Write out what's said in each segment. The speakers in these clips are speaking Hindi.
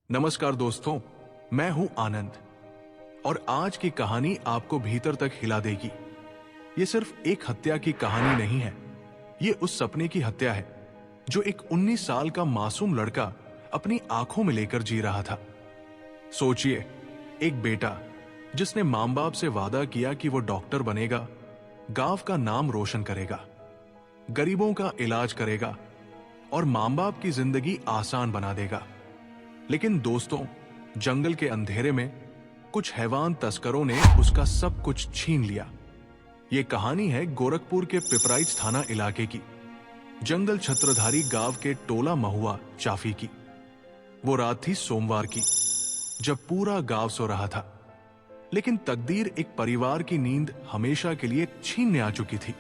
नमस्कार दोस्तों, मैं हूं आनंद और आज की कहानी आपको भीतर तक हिला देगी। ये सिर्फ एक हत्या की कहानी नहीं है, ये उस सपने की हत्या है जो एक 19 साल का मासूम लड़का अपनी आंखों में लेकर जी रहा था। सोचिए, एक बेटा जिसने मां बाप से वादा किया कि वो डॉक्टर बनेगा, गांव का नाम रोशन करेगा, गरीबों का इलाज करेगा और मां बाप की जिंदगी आसान बना देगा। लेकिन दोस्तों, जंगल के अंधेरे में कुछ हैवान तस्करों ने उसका सब कुछ छीन लिया। यह कहानी है गोरखपुर के पिपराइच थाना इलाके की, जंगल छत्रधारी गांव के टोला महुआ चाफी की। वो रात थी सोमवार की, जब पूरा गांव सो रहा था, लेकिन तकदीर एक परिवार की नींद हमेशा के लिए छीनने आ चुकी थी।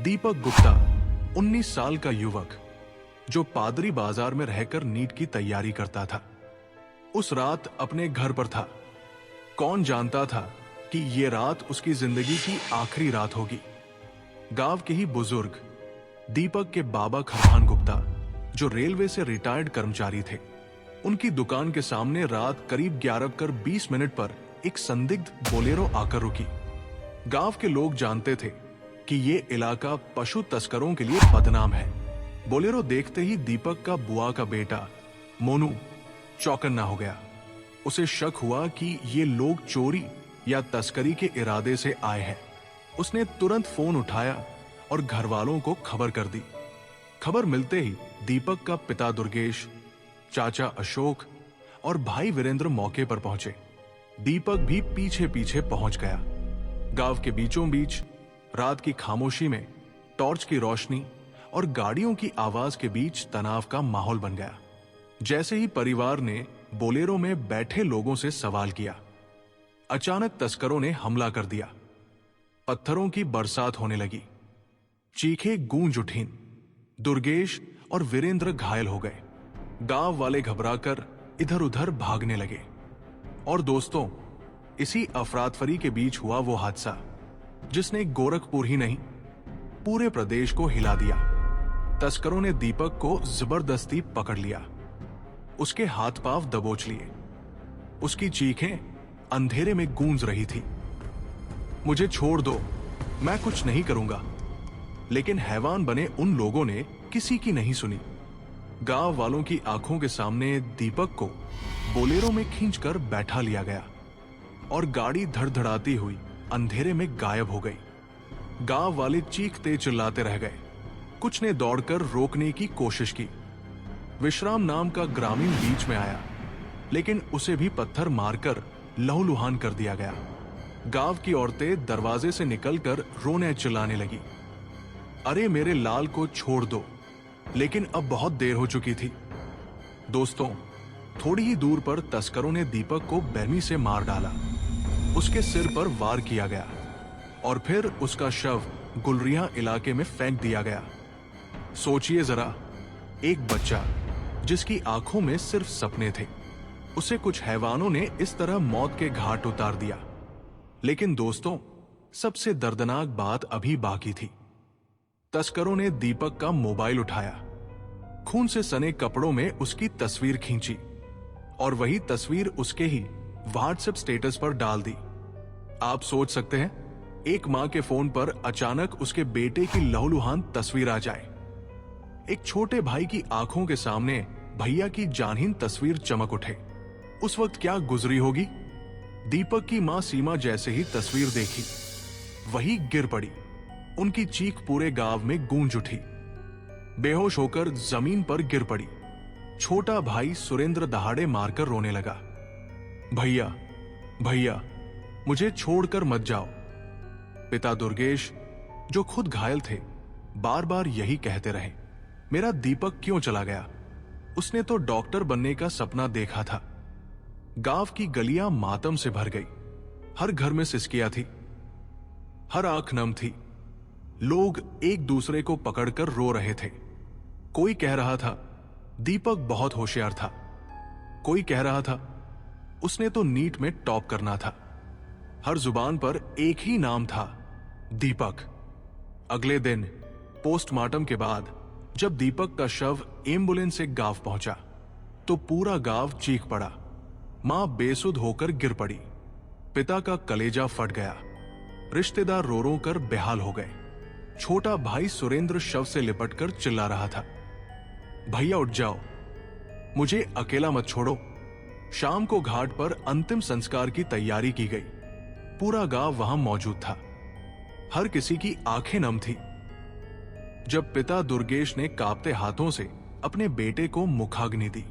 दीपक गुप्ता, 19 साल का युवक जो पादरी बाजार में रहकर नीट की तैयारी करता था, उस रात अपने घर पर था। कौन जानता था कि यह रात उसकी जिंदगी की आखिरी रात होगी। गांव के ही बुजुर्ग दीपक के बाबा खरहान गुप्ता, जो रेलवे से रिटायर्ड कर्मचारी थे, उनकी दुकान के सामने रात करीब 11:20 पर एक संदिग्ध बोलेरो आकर रुकी। गांव के लोग जानते थे कि यह इलाका पशु तस्करों के लिए बदनाम है। बोलेरो देखते ही दीपक का बुआ का बेटा मोनू चौकन्ना हो गया। उसे शक हुआ कि ये लोग चोरी या तस्करी के इरादे से आए हैं। उसने तुरंत फोन उठाया और घर वालों को खबर कर दी। खबर मिलते ही दीपक का पिता दुर्गेश, चाचा अशोक और भाई वीरेंद्र मौके पर पहुंचे। दीपक भी पीछे पीछे पहुंच गया। गांव के बीचों बीच रात की खामोशी में टॉर्च की रोशनी और गाड़ियों की आवाज के बीच तनाव का माहौल बन गया। जैसे ही परिवार ने बोलेरो में बैठे लोगों से सवाल किया, अचानक तस्करों ने हमला कर दिया। पत्थरों की बरसात होने लगी, चीखें गूंज उठीं। दुर्गेश और वीरेंद्र घायल हो गए। गांव वाले घबराकर इधर उधर भागने लगे। और दोस्तों, इसी अफरातफरी के बीच हुआ वो हादसा जिसने गोरखपुर ही नहीं, पूरे प्रदेश को हिला दिया। तस्करों ने दीपक को जबरदस्ती पकड़ लिया, उसके हाथ पांव दबोच लिए। उसकी चीखें अंधेरे में गूंज रही थी, मुझे छोड़ दो, मैं कुछ नहीं करूंगा। लेकिन हैवान बने उन लोगों ने किसी की नहीं सुनी। गांव वालों की आंखों के सामने दीपक को बोलेरो में खींचकर बैठा लिया गया और गाड़ी धड़धड़ाती हुई अंधेरे में गायब हो गई। गांव वाले चीखते चिल्लाते रह गए। कुछ ने दौड़कर रोकने की कोशिश की। विश्राम नाम का ग्रामीण बीच में आया, लेकिन उसे भी पत्थर मारकर लहूलुहान कर दिया गया। गांव की औरतें दरवाजे से निकलकर रोने चिल्लाने लगी, अरे मेरे लाल को छोड़ दो। लेकिन अब बहुत देर हो चुकी थी। दोस्तों, थोड़ी ही दूर पर तस्करों ने दीपक को बेरमी से मार डाला। उसके सिर पर वार किया गया और फिर उसका शव गुलरिया इलाके में फेंक दिया गया। सोचिए जरा, एक बच्चा जिसकी आंखों में सिर्फ सपने थे, उसे कुछ हैवानों ने इस तरह मौत के घाट उतार दिया। लेकिन दोस्तों, सबसे दर्दनाक बात अभी बाकी थी। तस्करों ने दीपक का मोबाइल उठाया, खून से सने कपड़ों में उसकी तस्वीर खींची और वही तस्वीर उसके ही व्हाट्सएप स्टेटस पर डाल दी। आप सोच सकते हैं, एक मां के फोन पर अचानक उसके बेटे की लहूलुहान तस्वीर आ जाए। एक छोटे भाई की आंखों के सामने भैया की जानहीन तस्वीर चमक उठे। उस वक्त क्या गुजरी होगी। दीपक की मां सीमा जैसे ही तस्वीर देखी, वही गिर पड़ी। उनकी चीख पूरे गांव में गूंज उठी। बेहोश होकर जमीन पर गिर पड़ी। छोटा भाई सुरेंद्र दहाड़े मारकर रोने लगा, भैया भैया मुझे छोड़कर मत जाओ। पिता दुर्गेश, जो खुद घायल थे, बार बार यही कहते रहे, मेरा दीपक क्यों चला गया। उसने तो डॉक्टर बनने का सपना देखा था। गांव की गलियां मातम से भर गई। हर घर में सिसकियां थी, हर आंख नम थी। लोग एक दूसरे को पकड़कर रो रहे थे। कोई कह रहा था दीपक बहुत होशियार था, कोई कह रहा था उसने तो नीट में टॉप करना था। हर जुबान पर एक ही नाम था, दीपक। अगले दिन पोस्टमार्टम के बाद जब दीपक का शव एम्बुलेंस से गांव पहुंचा, तो पूरा गांव चीख पड़ा। मां बेसुध होकर गिर पड़ी। पिता का कलेजा फट गया। रिश्तेदार रो रो कर बेहाल हो गए। छोटा भाई सुरेंद्र शव से लिपटकर चिल्ला रहा था, भैया उठ जाओ, मुझे अकेला मत छोड़ो। शाम को घाट पर अंतिम संस्कार की तैयारी की गई। पूरा गांव वहां मौजूद था। हर किसी की आंखें नम थी। जब पिता दुर्गेश ने कांपते हाथों से अपने बेटे को मुखाग्नि दी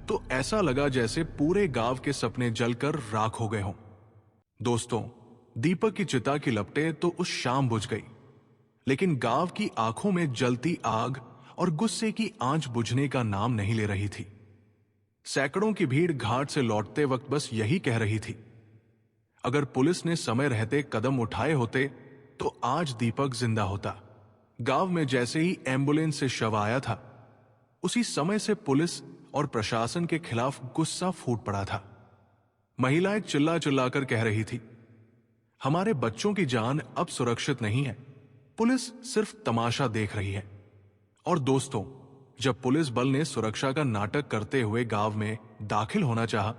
तो ऐसा लगा जैसे पूरे गांव के सपने जलकर राख हो गए हों। दोस्तों, दीपक की चिता की लपटें तो उस शाम बुझ गई, लेकिन गांव की आंखों में जलती आग और गुस्से की आंच बुझने का नाम नहीं ले रही थी। सैकड़ों की भीड़ घाट से लौटते वक्त बस यही कह रही थी, अगर पुलिस ने समय रहते कदम उठाए होते तो आज दीपक जिंदा होता। गांव में जैसे ही एम्बुलेंस से शव आया था, उसी समय से पुलिस और प्रशासन के खिलाफ गुस्सा फूट पड़ा था। महिलाएं चिल्ला चिल्लाकर कह रही थी, हमारे बच्चों की जान अब सुरक्षित नहीं है, पुलिस सिर्फ तमाशा देख रही है। और दोस्तों, जब पुलिस बल ने सुरक्षा का नाटक करते हुए गांव में दाखिल होना चाहा,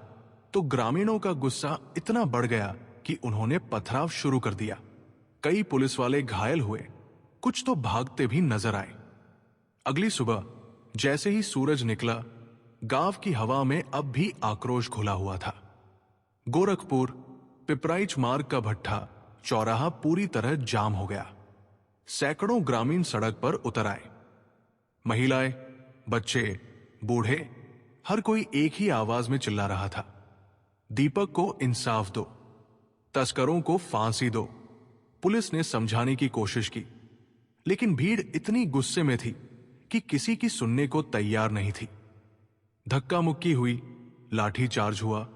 तो ग्रामीणों का गुस्सा इतना बढ़ गया कि उन्होंने पथराव शुरू कर दिया। कई पुलिस वाले घायल हुए, कुछ तो भागते भी नजर आए। अगली सुबह जैसे ही सूरज निकला, गांव की हवा में अब भी आक्रोश घुला हुआ था। गोरखपुर पिपराइच मार्ग का भट्ठा चौराहा पूरी तरह जाम हो गया। सैकड़ों ग्रामीण सड़क पर उतर आए। महिलाएं, बच्चे, बूढ़े, हर कोई एक ही आवाज में चिल्ला रहा था, दीपक को इंसाफ दो, तस्करों को फांसी दो। पुलिस ने समझाने की कोशिश की, लेकिन भीड़ इतनी गुस्से में थी कि किसी की सुनने को तैयार नहीं थी। धक्का मुक्की हुई, लाठीचार्ज हुआ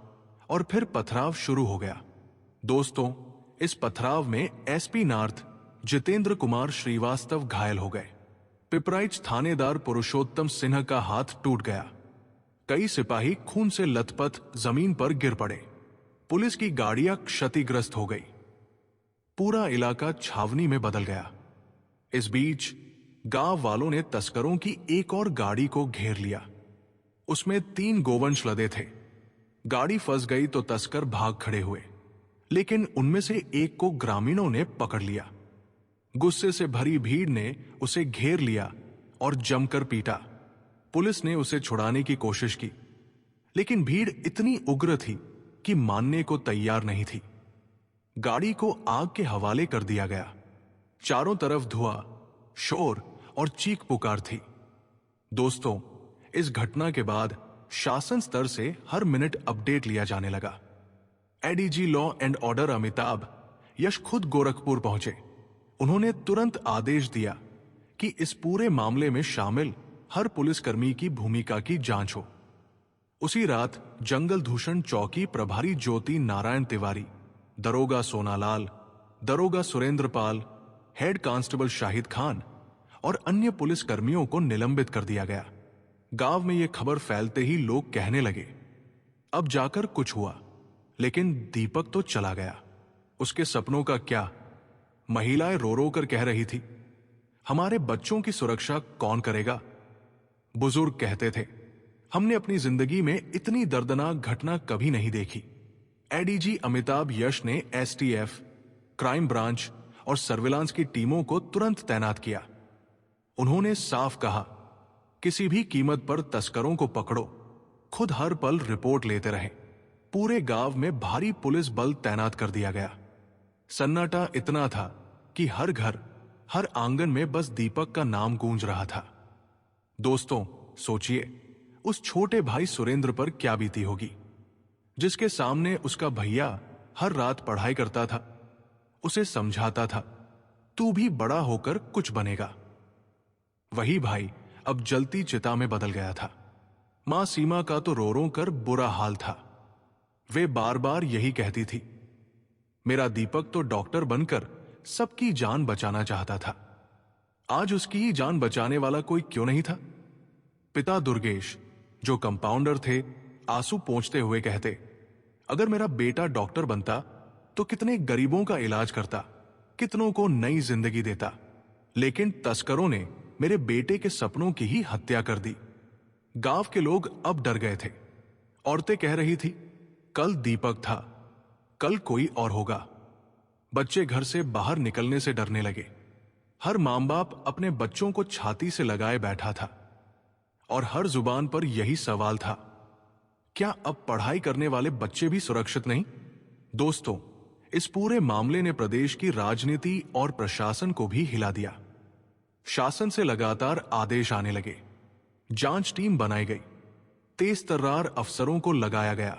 और फिर पथराव शुरू हो गया। दोस्तों, इस पथराव में एसपी नॉर्थ जितेंद्र कुमार श्रीवास्तव घायल हो गए। पिपराइच थानेदार पुरुषोत्तम सिन्हा का हाथ टूट गया। कई सिपाही खून से लथपथ जमीन पर गिर पड़े। पुलिस की गाड़ियां क्षतिग्रस्त हो गई। पूरा इलाका छावनी में बदल गया। इस बीच गांव वालों ने तस्करों की एक और गाड़ी को घेर लिया। उसमें 3 गोवंश लदे थे। गाड़ी फंस गई तो तस्कर भाग खड़े हुए, लेकिन उनमें से एक को ग्रामीणों ने पकड़ लिया। गुस्से से भरी भीड़ ने उसे घेर लिया और जमकर पीटा। पुलिस ने उसे छुड़ाने की कोशिश की, लेकिन भीड़ इतनी उग्र थी कि मानने को तैयार नहीं थी। गाड़ी को आग के हवाले कर दिया गया। चारों तरफ धुआं, शोर और चीख पुकार थी। दोस्तों, इस घटना के बाद शासन स्तर से हर मिनट अपडेट लिया जाने लगा। ADG law and order Amitabh Yash खुद गोरखपुर पहुंचे। उन्होंने तुरंत आदेश दिया कि इस पूरे मामले में शामिल हर पुलिसकर्मी की भूमिका की जांच हो। उसी रात जंगल दूषण चौकी प्रभारी ज्योति नारायण तिवारी, दरोगा सोनालाल, दरोगा सुरेंद्र पाल, हेड कांस्टेबल शाहिद खान और अन्य पुलिसकर्मियों को निलंबित कर दिया गया। गांव में यह खबर फैलते ही लोग कहने लगे, अब जाकर कुछ हुआ, लेकिन दीपक तो चला गया, उसके सपनों का क्या? महिलाएं रो रो कर कह रही थी, हमारे बच्चों की सुरक्षा कौन करेगा? बुजुर्ग कहते थे, हमने अपनी जिंदगी में इतनी दर्दनाक घटना कभी नहीं देखी। एडीजी अमिताभ यश ने एसटीएफ, क्राइम ब्रांच और सर्विलांस की टीमों को तुरंत तैनात किया। उन्होंने साफ कहा, किसी भी कीमत पर तस्करों को पकड़ो, खुद हर पल रिपोर्ट लेते रहे। पूरे गांव में भारी पुलिस बल तैनात कर दिया गया। सन्नाटा इतना था कि हर घर, हर आंगन में बस दीपक का नाम गूंज रहा था। दोस्तों, सोचिए उस छोटे भाई सुरेंद्र पर क्या बीती होगी, जिसके सामने उसका भैया हर रात पढ़ाई करता था, उसे समझाता था, तू भी बड़ा होकर कुछ बनेगा। वही भाई अब जलती चिता में बदल गया था। मां सीमा का तो रो रो कर बुरा हाल था। वे बार बार यही कहती थी, मेरा दीपक तो डॉक्टर बनकर सबकी जान बचाना चाहता था, आज उसकी ही जान बचाने वाला कोई क्यों नहीं था? पिता दुर्गेश, जो कंपाउंडर थे, आंसू पोंछते हुए कहते, अगर मेरा बेटा डॉक्टर बनता तो कितने गरीबों का इलाज करता, कितनों को नई जिंदगी देता, लेकिन तस्करों ने मेरे बेटे के सपनों की ही हत्या कर दी। गांव के लोग अब डर गए थे। औरतें कह रही थी, कल दीपक था, कल कोई और होगा। बच्चे घर से बाहर निकलने से डरने लगे। हर मां बाप अपने बच्चों को छाती से लगाए बैठा था और हर जुबान पर यही सवाल था, क्या अब पढ़ाई करने वाले बच्चे भी सुरक्षित नहीं? दोस्तों, इस पूरे मामले ने प्रदेश की राजनीति और प्रशासन को भी हिला दिया। शासन से लगातार आदेश आने लगे, जांच टीम बनाई गई, तेज तर्रार अफसरों को लगाया गया,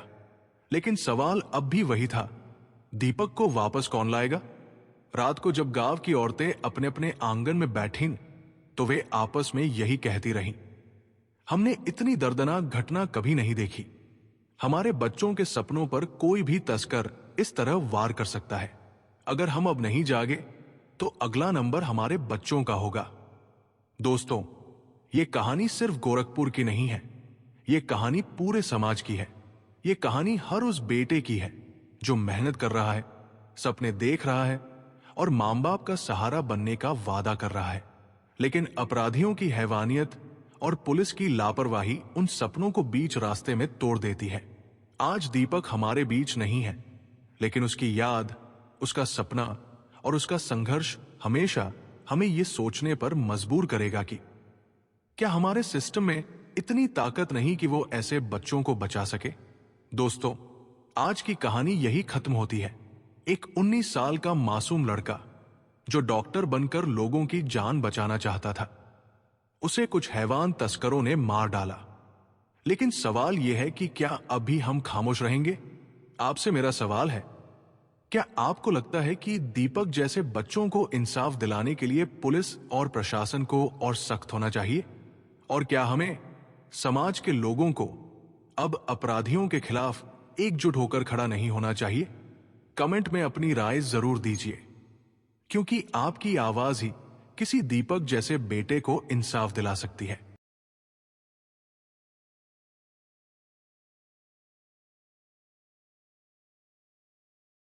लेकिन सवाल अब भी वही था, दीपक को वापस कौन लाएगा? रात को जब गांव की औरतें अपने अपने आंगन में बैठीं, तो वे आपस में यही कहती रहीं, हमने इतनी दर्दनाक घटना कभी नहीं देखी। हमारे बच्चों के सपनों पर कोई भी तस्कर इस तरह वार कर सकता है। अगर हम अब नहीं जागे तो अगला नंबर हमारे बच्चों का होगा। दोस्तों, यह कहानी सिर्फ गोरखपुर की नहीं है, यह कहानी पूरे समाज की है। यह कहानी हर उस बेटे की है जो मेहनत कर रहा है, सपने देख रहा है और मां बाप का सहारा बनने का वादा कर रहा है, लेकिन अपराधियों की हैवानियत और पुलिस की लापरवाही उन सपनों को बीच रास्ते में तोड़ देती है। आज दीपक हमारे बीच नहीं है, लेकिन उसकी याद, उसका सपना और उसका संघर्ष हमेशा हमें यह सोचने पर मजबूर करेगा कि क्या हमारे सिस्टम में इतनी ताकत नहीं कि वो ऐसे बच्चों को बचा सके। दोस्तों, आज की कहानी यही खत्म होती है। एक 19 साल का मासूम लड़का जो डॉक्टर बनकर लोगों की जान बचाना चाहता था, उसे कुछ हैवान तस्करों ने मार डाला। लेकिन सवाल यह है कि क्या अभी हम खामोश रहेंगे? आपसे मेरा सवाल है, क्या आपको लगता है कि दीपक जैसे बच्चों को इंसाफ दिलाने के लिए पुलिस और प्रशासन को और सख्त होना चाहिए? और क्या हमें समाज के लोगों को अब अपराधियों के खिलाफ एकजुट होकर खड़ा नहीं होना चाहिए? कमेंट में अपनी राय जरूर दीजिए, क्योंकि आपकी आवाज ही किसी दीपक जैसे बेटे को इंसाफ दिला सकती है।